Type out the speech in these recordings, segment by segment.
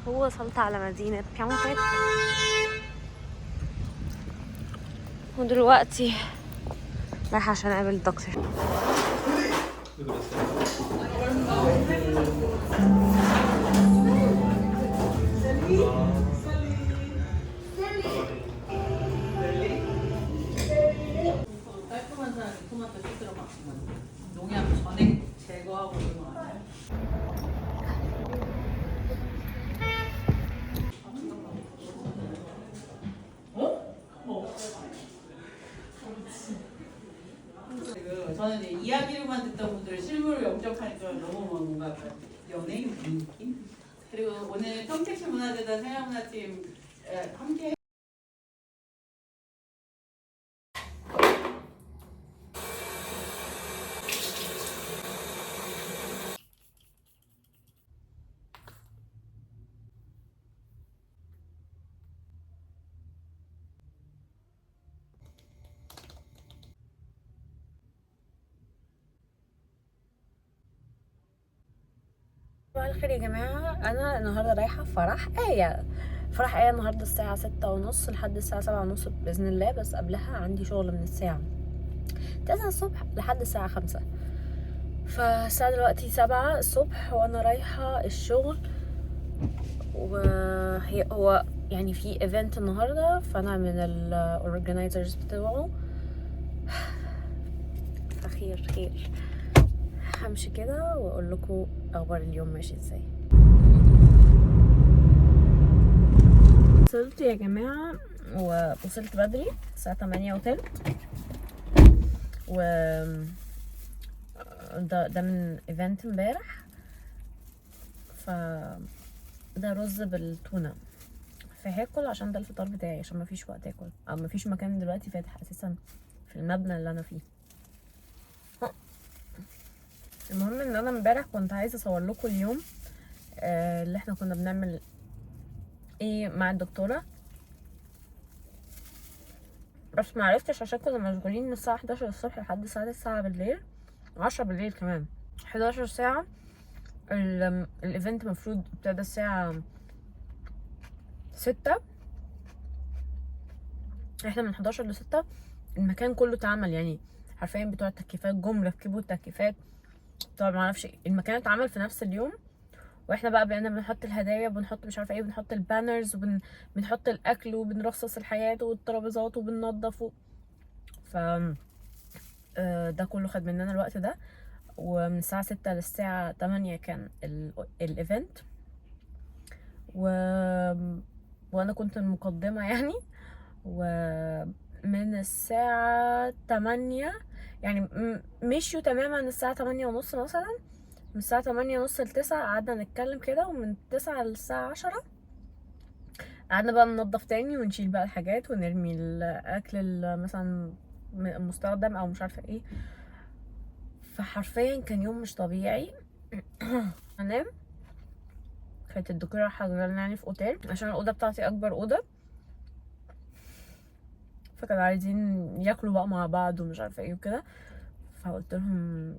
ووصلت على مدينة بيونغيت، ودلوقتي رايحة عشان اقابل الدكتور. 저는 이야기로만 듣던 분들 실물을 영접하니까 너무 뭔가 연예인 느낌? 그리고 오늘 평택시 문화재단 생활문화팀 함께 صباح الخير يا جماعة. أنا النهاردة رايحة فرح آية. فرح آية النهاردة الساعة 6:30 لحد الساعة 7:30 بإذن الله، بس قبلها عندي شغل من الساعة 9 الصبح لحد الساعة 5. فالساعة دلوقتي 7 الصبح وأنا رايحة الشغل، هو يعني في ايفنت النهاردة، فأنا من الأورجنايزرز بتوعه. فخير خير، همشي كده واقول لكم اخبار اليوم ماشي ازاي. وصلت يا جماعه، ووصلت بدري الساعه 8:15، و ده من ايفنت امبارح. ف ده رز بالتونه، فهاكل عشان ده الفطار بتاعي، عشان مفيش وقت اكل او مفيش مكان دلوقتي فاتح اساسا في المبنى اللي انا فيه. المهم ان انا امبارح كنت عايزه اصور لكم اليوم اللي احنا كنا بنعمل ايه مع الدكتوره، بس ما عرفتش عشان كنا مشغولين من الساعه 11 الصبح لحد الساعه 9 بالليل، 10 بالليل كمان، 11 ساعه. الايفنت المفروض ابتدى الساعه 6، احنا من 11 ل 6 المكان كله اتعمل، يعني حرفيا بتوع التكييفات جم ركبوا التكييفات، طبعا ما اعرفش المكان اتعمل في نفس اليوم، واحنا بقى بقينا بنحط الهدايا وبنحط مش عارفه ايه، بنحط البانرز وبنحط الاكل وبنرصص الحاجات والترابيزات وبننضف ف ده كله خد مننا الوقت ده. ومن الساعه 6 للساعه 8 كان الايفنت، وانا كنت المقدمه يعني. ومن الساعه 8 يعني مشيوا تماما الساعه 8:30 مثلا، من الساعة 8:30 ل9 قعدنا نتكلم كده، ومن 9 للساعة 10 قعدنا بقى ننضف تاني ونشيل بقى الحاجات ونرمي الأكل مثلا مستخدم أو مش عارفة ايه. فحرفيا كان يوم مش طبيعي. انام، كانت الدكتورة حجرنا يعني في اوتيل عشان الأوضة بتاعتي أكبر أوضة، فكانوا عايزين ياكلوا بقى مع بعض ومش عارفة ايه وكده. فقلت لهم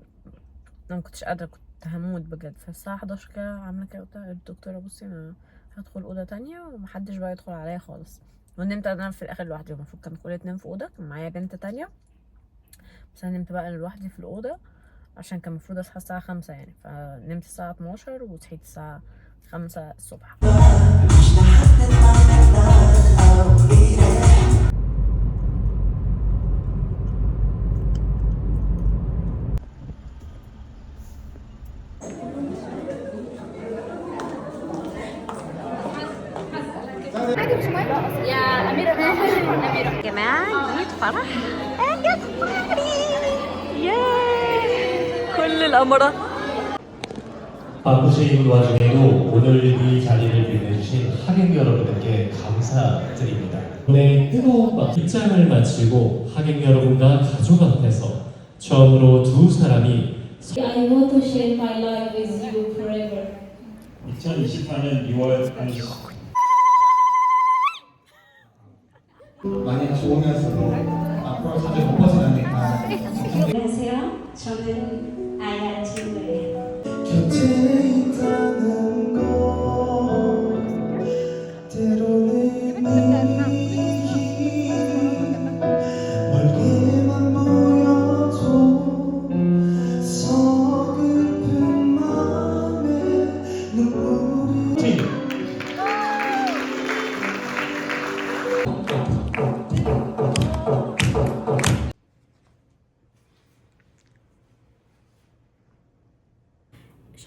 انا مكنتش قادرة، كنت هموت بجد. فالساعة 11 كده عاملة كده، قلت للدكتورة بصي انا هدخل اوضه تانية ومحدش بقى يدخل عليا خالص. ونمت انا في الاخر لوحدي، المفروض كان كل تنام في اوضه، كان معايا بنت تانية، بس انا نمت بقى لوحدي في الاوضه عشان كان المفروض اصحى الساعه 5 يعني. فنمت الساعه 12 وصحيت الساعه 5 الصبح. يا أميرة أميرة يا جماعة، جيت فرح جت فرحي، ياه كل الأمراء. 바쁘신 와중에도 오늘 이 자리를 빛내주신 하객 여러분들께 감사드립니다. 오늘 뜨거운 입장을 마치고 하객 여러분과 가족 앞에서 처음으로 두 사람이 I want to share my life with you forever. 2024년 2월 30일 많이 좋으면서도 앞으로 자주 못 벗어나니까. 안녕하세요. 저는 아야 진우예요. 곁에 있다는 걸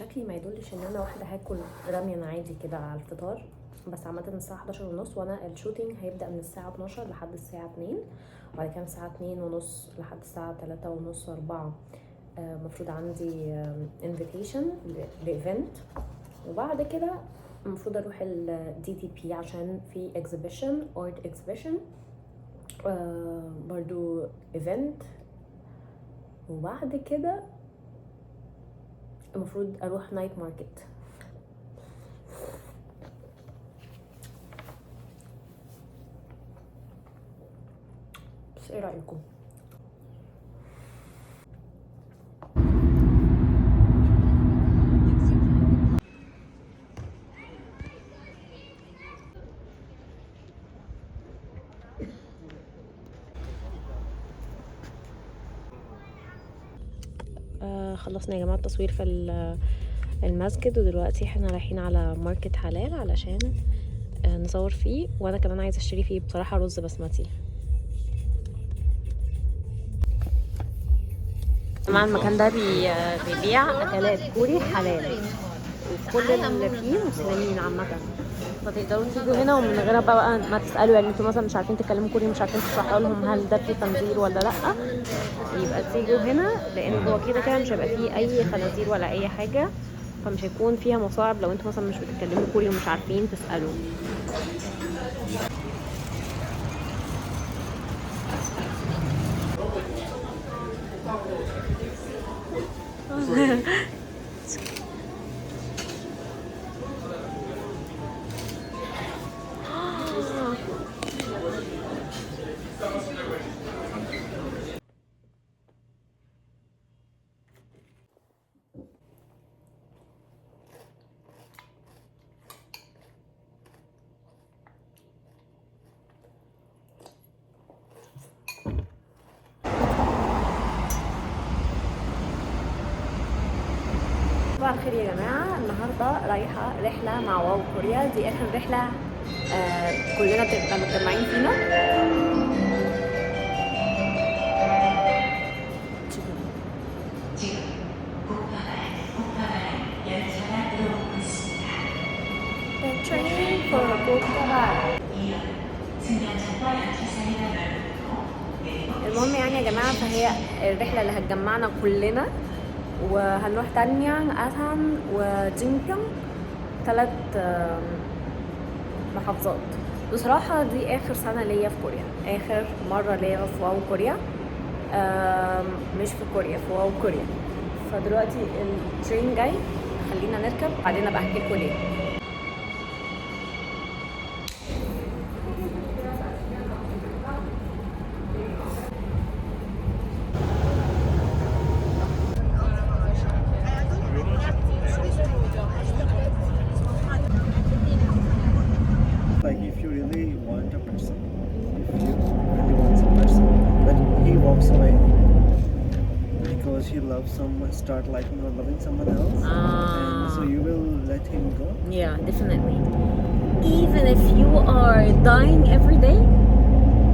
شكلي ما يدلش ان انا واحده هاكل راميان عادي كده على الفطار، بس عامه الساعه 11:30 وانا الشوتينج هيبدا من الساعه 12 لحد الساعه 2، وبعد كده من الساعه 2:30 لحد الساعه 3:30 4 المفروض عندي انفيتيشن لايفنت، وبعد كده المفروض اروح الدي تي بي عشان في اكزيبيشن ارت اكزيبيشن برضو ايفنت، وبعد كده المفروض اروح نايت ماركت. بس ايه رايكم؟ خلصنا يا جماعه التصوير في المسجد، ودلوقتي احنا رايحين على ماركت حلال علشان نصور فيه، وانا كمان عايزه اشتري فيه بصراحه رز بسمتي. طبعا المكان ده بيبيع اكلات كوري حلال، وكل اللي فيه مسلمين عامه، فتقدروا تيجوا هنا ومن غير بقى ما تسالوا، يعني انتوا مثلا مش عارفين تتكلموا كوري، مش عارفين تشرحوا لهم هل ده فيه خنزير ولا لا، يبقى تيجوا هنا، لان هو كده كده مش هيبقى فيه اي خنازير ولا اي حاجه، فمش هيكون فيها مصاعب لو انتوا مثلا مش بتتكلموا كوري ومش عارفين تسالوا. صباح الخير يا جماعه، النهارده رايحه رحله مع واو كوريا، دي اخر رحله كلنا بنبقى متجمعين فينا. المهم يعني يا جماعه، فهي الرحله اللي هتجمعنا كلنا، وهنروح تانيانج، أسان، وجينبيونج، 3 محافظات. بصراحة دي آخر سنة ليا في كوريا، آخر مرة ليا في واو كوريا، مش في كوريا، في واو كوريا. فدلوقتي الترين جاي، خلينا نركب بعدين ابقى احكي لكم ليه. Like if you really want a person, if you really want some person, but he walks away because he loves someone, start liking or loving someone else, and so you will let him go. Yeah, definitely. Even if you are dying every day,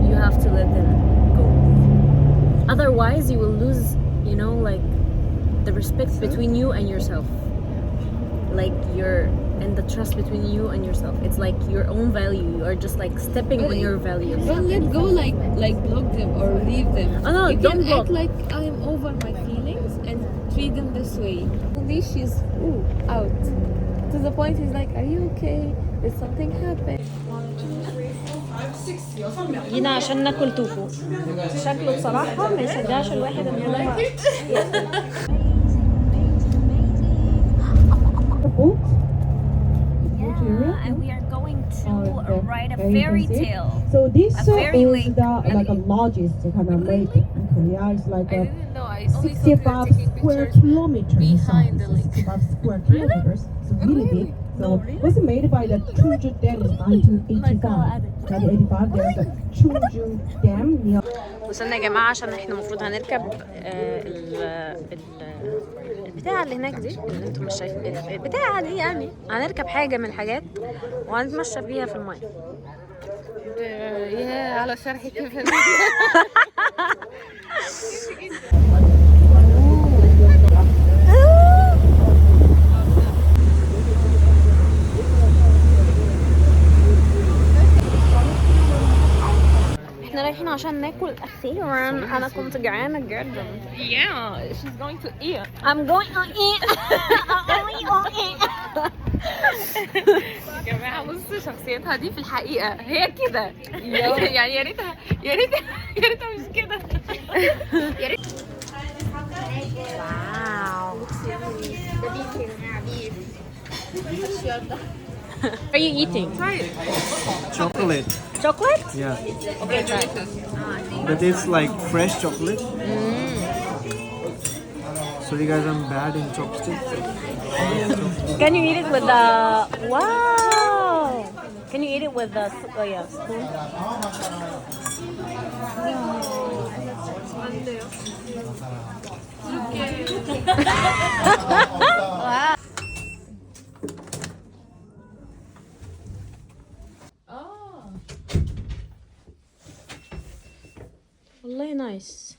you have to let them go. Otherwise, you will lose, you know, like the respect between you and yourself. Like and the trust between you and yourself. It's like your own value. You are just like stepping on your values. Don't let go, like block them or leave them. Oh no, you don't can block. act like I'm over my feelings and treat them this way. Only she's out. To the point he's like, are you okay? Did something happen? جينا عشان ناكل توفو. شكله بصراحة ما يشجعش الواحد ان هو Yeah, and we are going to ride a fairy tale. So this A fairy is lake. like a largest kind of lake in Korea. It's like I a didn't know. I only saw people 65 taking square pictures kilometers. behind the lake. 65 square kilometers. It's really big. So it was made by the Chungju Dam in 1985. 1985, there's a Chungju Dam near. وصلنا يا جماعة عشان احنا المفروض هنركب البتاعة اللي هناك دي اللي انتم مش شايفين، البتاعة دي يعني هنركب حاجة من الحاجات وهنتمشى بيها في المية. يا على شرح كيف احنا رايحين عشان ناكل اخيرا. انا كنت جعانه جدا. Yeah, she's going to eat. I'm going to eat. يا جماعة بصوا شخصيتها دي في الحقيقة هي كده. يعني يا ريتها يا ريتها يا ريتها مش كده. Wow. What are you eating? Chocolate. Chocolate? Yeah. Okay, try. But it's like fresh chocolate. Sorry guys, I'm bad in chopsticks. Can you eat it with the... Wow! Can you eat it with the spoon? Wow. والله nice.